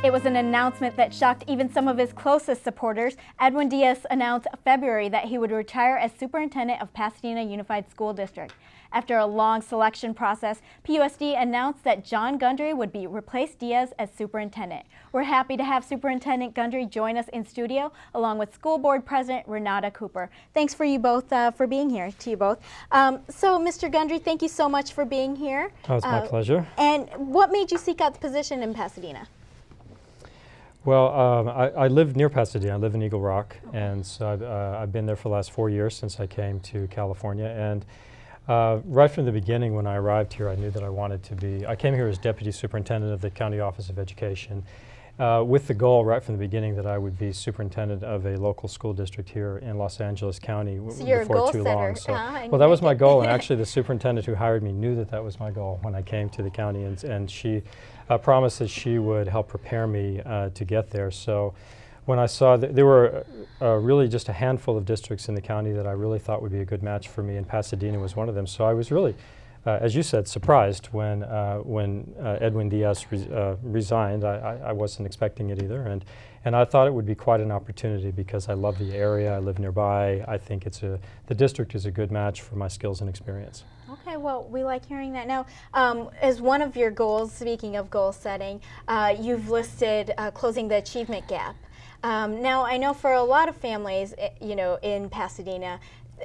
It was an announcement that shocked even some of his closest supporters. Edwin Diaz announced in February that he would retire as superintendent of Pasadena Unified School District. After a long selection process, PUSD announced that Jon Gundry would replace Diaz as superintendent. We're happy to have Superintendent Gundry join us in studio, along with School Board President Renatta Cooper. Thanks for you both for being here, to you both. So, Mr. Gundry, thank you so much for being here. Oh, it's my pleasure. And what made you seek out the position in Pasadena? Well, I live near Pasadena. I live in Eagle Rock, and so I've been there for the last 4 years since I came to California. And right from the beginning, when I arrived here, I knew that I wanted to be. I came here as deputy superintendent of the County Office of Education, with the goal right from the beginning that I would be superintendent of a local school district here in Los Angeles County before too long. So, well, that was my goal, and actually, the superintendent who hired me knew that that was my goal when I came to the county, and she promised that she would help prepare me to get there. So when I saw that there were really just a handful of districts in the county that I really thought would be a good match for me, and Pasadena was one of them. So I was really, as you said, surprised when Edwin Diaz resigned. I wasn't expecting it either, and I thought it would be quite an opportunity because I love the area, I live nearby. I think the district is a good match for my skills and experience. Okay, well, we like hearing that. Now, as one of your goals, speaking of goal setting, you've listed closing the achievement gap. Now, I know for a lot of families, you know, in Pasadena,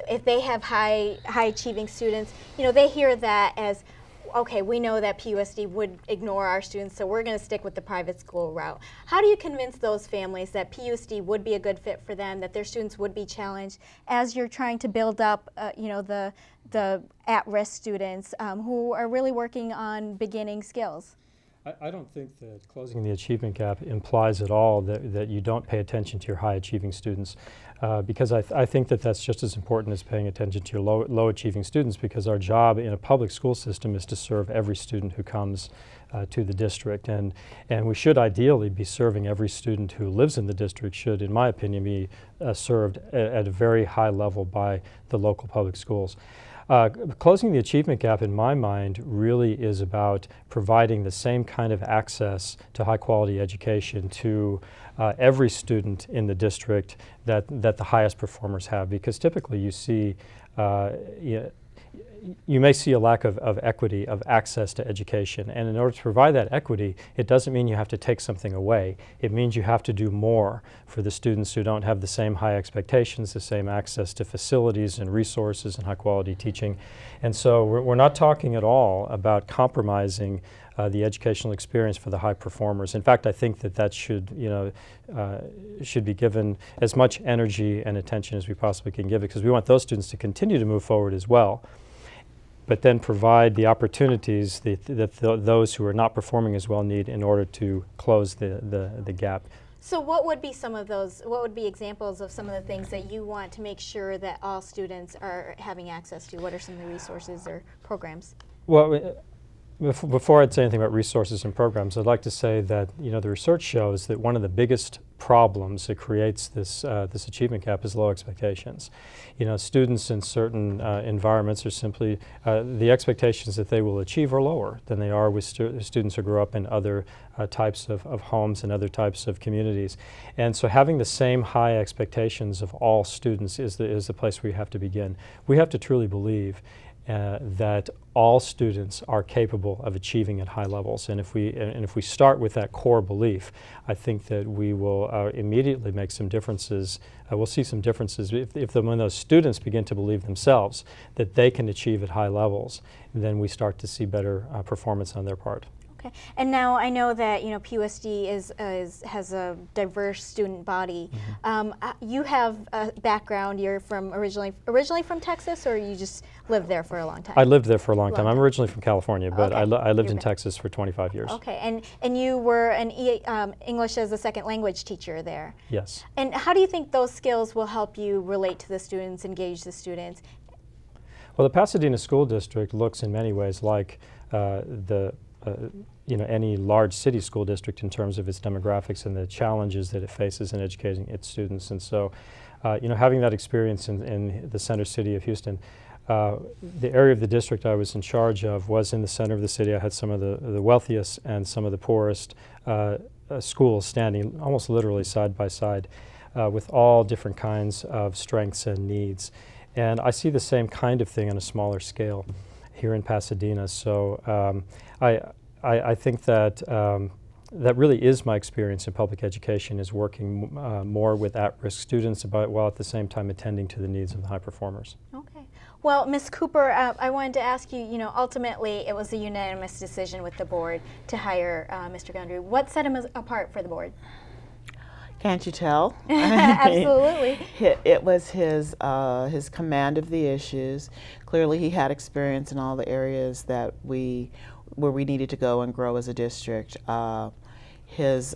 if they have high achieving students, you know, they hear that as, okay, we know that PUSD would ignore our students, so we're going to stick with the private school route. How do you convince those families that PUSD would be a good fit for them, that their students would be challenged as you're trying to build up, you know, the at-risk students who are really working on beginning skills? I don't think that closing the achievement gap implies at all that you don't pay attention to your high-achieving students, because I think that that's just as important as paying attention to your low-achieving students, because our job in a public school system is to serve every student who comes to the district, and we should ideally be serving every student who lives in the district should, in my opinion, be served at a very high level by the local public schools. Closing the achievement gap, in my mind, really is about providing the same kind of access to high-quality education to every student in the district that the highest performers have, because typically you see you may see a lack of equity, of access to education. And in order to provide that equity, it doesn't mean you have to take something away. It means you have to do more for the students who don't have the same high expectations, the same access to facilities and resources and high quality teaching. And so we're not talking at all about compromising the educational experience for the high performers. In fact, I think that should, you know, should be given as much energy and attention as we possibly can give it, because we want those students to continue to move forward as well, but then provide the opportunities that those who are not performing as well need in order to close the gap. So what would be some of those, what would be examples of some of the things that you want to make sure that all students are having access to? What are some of the resources or programs? Well, before I'd say anything about resources and programs, I'd like to say that, you know, the research shows that one of the biggest problems that creates this achievement gap is low expectations. You know, students in certain environments are simply, the expectations that they will achieve are lower than they are with students who grew up in other types of homes and other types of communities. And so having the same high expectations of all students is the place where we have to begin. We have to truly believe that all students are capable of achieving at high levels, and if we start with that core belief, I think that we will immediately make some differences. We'll see some differences when those students begin to believe themselves that they can achieve at high levels. Then we start to see better performance on their part. Okay, and now I know that, you know, PUSD has a diverse student body. Mm-hmm. You have a background. You're from originally from Texas, or you just lived there for a long time? I lived there for a long time. I'm originally from California, but okay. I lived in Texas for 25 years. Okay, and you were an English as a second language teacher there. Yes. And how do you think those skills will help you relate to the students, engage the students? Well, the Pasadena School District looks in many ways like you know, any large city school district in terms of its demographics and the challenges that it faces in educating its students. And so, you know, having that experience in the center city of Houston, the area of the district I was in charge of was in the center of the city. I had some of the wealthiest and some of the poorest schools standing almost literally side by side with all different kinds of strengths and needs. And I see the same kind of thing on a smaller scale here in Pasadena. So I think that that really is my experience in public education, is working more with at-risk students while at the same time attending to the needs of the high performers. Okay. Well, Ms. Cooper, I wanted to ask you, ultimately it was a unanimous decision with the board to hire Mr. Gundry. What set him apart for the board? Can't you tell? Absolutely. It was his command of the issues. Clearly he had experience in all the areas that where we needed to go and grow as a district. His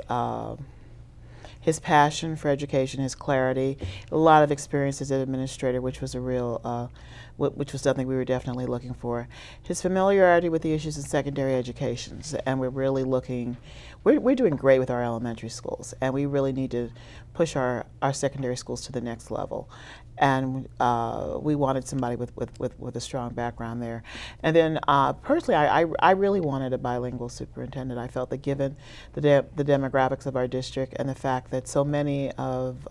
passion for education, his clarity, a lot of experience as an administrator, which was a real, which was something we were definitely looking for. His familiarity with the issues in secondary education, and we're really looking, we're doing great with our elementary schools, and we really need to push our secondary schools to the next level. And we wanted somebody with a strong background there. And then personally, I really wanted a bilingual superintendent. I felt that given the demographics of our district and the fact that so many of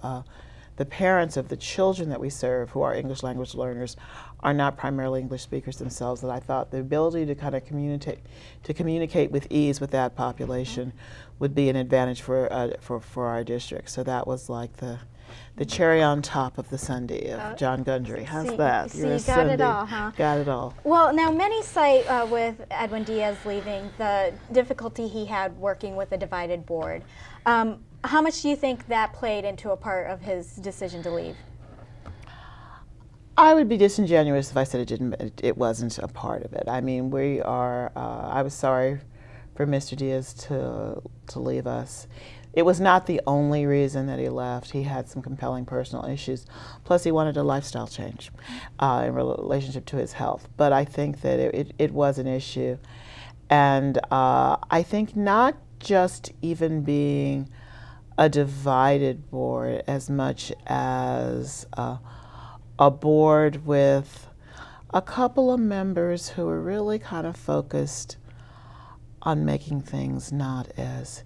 the parents of the children that we serve who are English language learners are not primarily English speakers themselves, that I thought the ability to kind of communicate with ease with that population would be an advantage for our district. So that was like the cherry on top of the sundae of Jon Gundry. How's that? You got it all, huh? Got it all. Well, now many cite with Edwin Diaz leaving the difficulty he had working with a divided board. How much do you think that played into a part of his decision to leave? I would be disingenuous if I said it wasn't a part of it. I mean, we are. I was sorry for Mr. Diaz to leave us. It was not the only reason that he left. He had some compelling personal issues. Plus, he wanted a lifestyle change in relationship to his health. But I think that it was an issue. And I think not just even being a divided board as much as a board with a couple of members who are really kind of focused on making things not as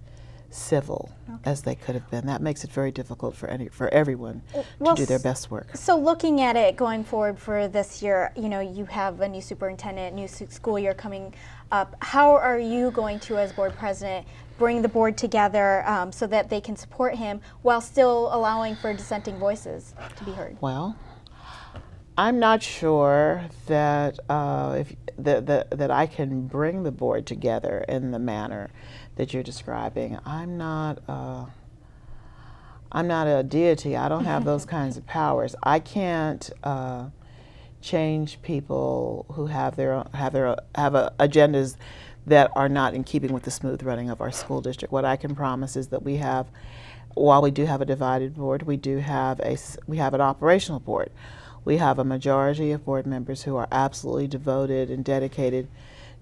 civil as they could have been. That makes it very difficult for everyone to do their best work. So looking at it going forward for this year, you have a new superintendent, new school year coming up. How are you going to, as board president, bring the board together so that they can support him while still allowing for dissenting voices to be heard? Well, I'm not sure that that I can bring the board together in the manner that you're describing. I'm not a deity. I don't have those kinds of powers. I can't change people who have agendas that are not in keeping with the smooth running of our school district. What I can promise is that we have, while we do have a divided board, we have an operational board. We have a majority of board members who are absolutely devoted and dedicated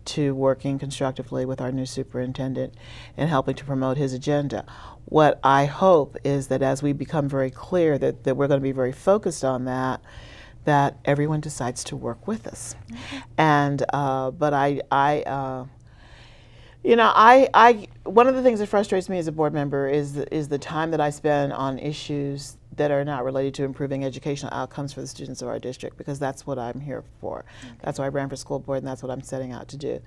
to working constructively with our new superintendent and helping to promote his agenda. What I hope is that as we become very clear that we're going to be very focused on that everyone decides to work with us. And but one of the things that frustrates me as a board member is the time that I spend on issues that are not related to improving educational outcomes for the students of our district, because that's what I'm here for. Okay. That's why I ran for school board, and that's what I'm setting out to do.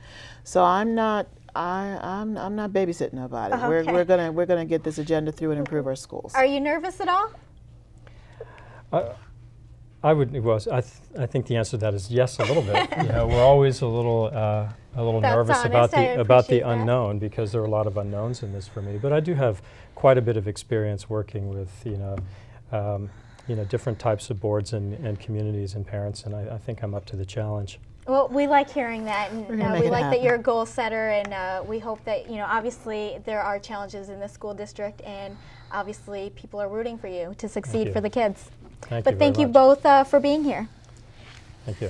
So I'm not babysitting nobody. Okay. We're gonna get this agenda through and improve our schools. Are you nervous at all? I think the answer to that is yes, a little bit. We're always a little nervous about the unknown, because there are a lot of unknowns in this for me. But I do have quite a bit of experience working with different types of boards and communities and parents, and I think I'm up to the challenge. Well, we like hearing that, and we like that you're a goal setter, and we hope that, obviously there are challenges in the school district, and obviously people are rooting for you to succeed for the kids. Thank you you both for being here. Thank you.